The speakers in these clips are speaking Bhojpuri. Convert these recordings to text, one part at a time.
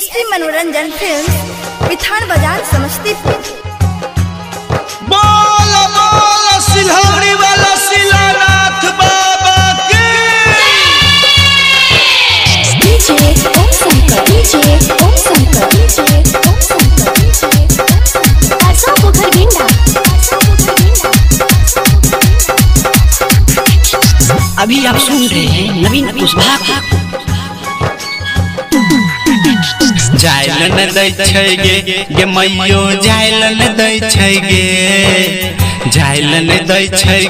पीएसपी मनोरंजन फिल्म विठान बाजार समस्तीपुर। बोल बोल सिलहरी वाला शिलानाथ बाबा के। डीजे ओम शंकर, डीजे ओम शंकर, डीजे ओम शंकर, डीजे आशा पोखर गिंडा। अभी आप सुन रहे हैं नवीन कुशवाहा। जाइलन दै छै गे मैयो जाइलन दै छै गे, जाइलन दै छै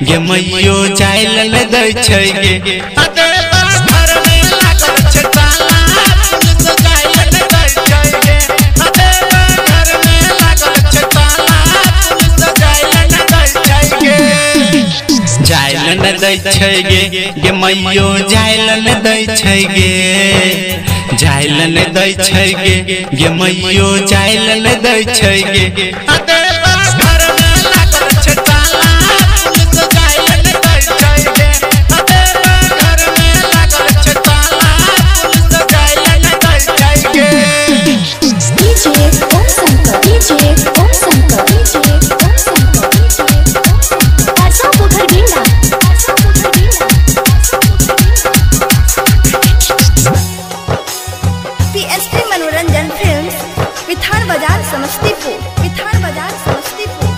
गे मैयो जाइलन दै छै गे। जाइलन दै छै गे मैयो जाइलन दै छै गे, जाइलन दै छै गे मैयो जाइलन दै छै गे। पीएसपी मनोरंजन फिल्म विठान बाजार समस्तीपुर, विठान बाजार समस्तीपुर।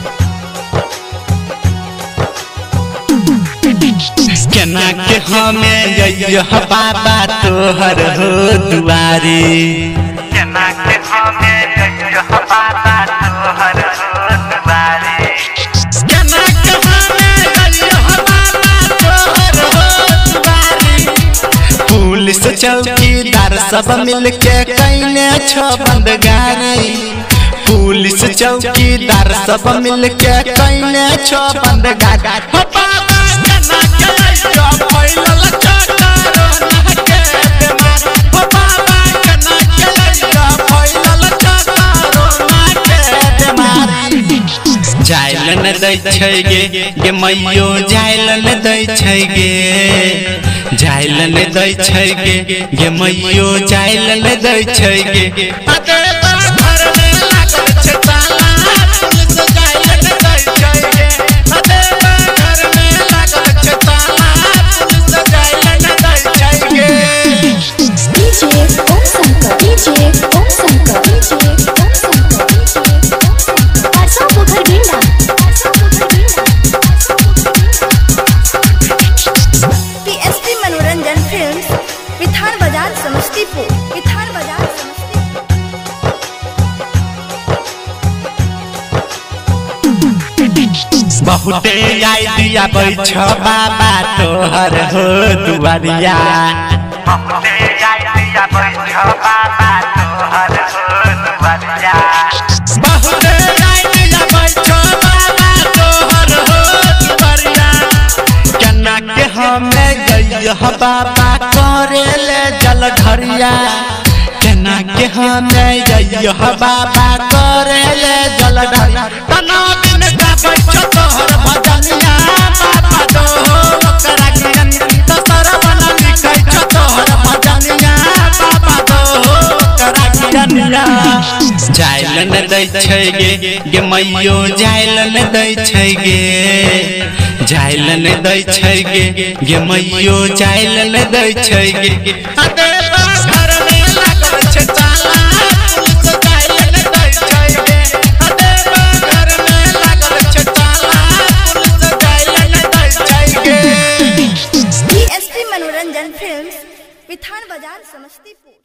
केना के हमें जइह बाबा तोहर हो दुआरे, केना के हमें जइह बाबा तोहर हो दुआरे, केना के हमें जइह बाबा तोहर हो दुआरे। पुलिस चौकीदार सब मिलके कइने छ बंदगारी, पुलिस चौकीदार सब मिलके कइने छ बंदगारी। जाइलन दै छै गे मैयो जाइलन दै छै गे, जाइलन दै छै गे मैयो जाइलन दै छै गे। पीएसपी मनोरंजन फिल्म विठान बाजार समस्तीपुर, विठान बाजार समस्तीपुर। बहुते आइडिया बैठ बाबा तोहर हो दुआरिया, बहुते आइडिया बैठ बाबा तोहर हो दुआरिया, बहुते आइडिया बैठ बाबा तोहर हो दुआरिया। केना के हमें जइह बाबा करे ले जल ढरिया, केना के हमें जइह बाबा करे ले जल ढरिया। तना दिन गाबै छ तोहर भजनिया बाबा तो ओकरा ज्ञान तो सरवन लिखै छ तोहर भजनिया बाबा तो ओकरा ज्ञानिया। जाइलन दै छै गे मैयो जाइलन दै छै गे, जाइलन दै छै गे मैयो जाइलन दै छै गे। पीएसपी मनोरंजन फिल्म विठान बाजार समस्तीपुर।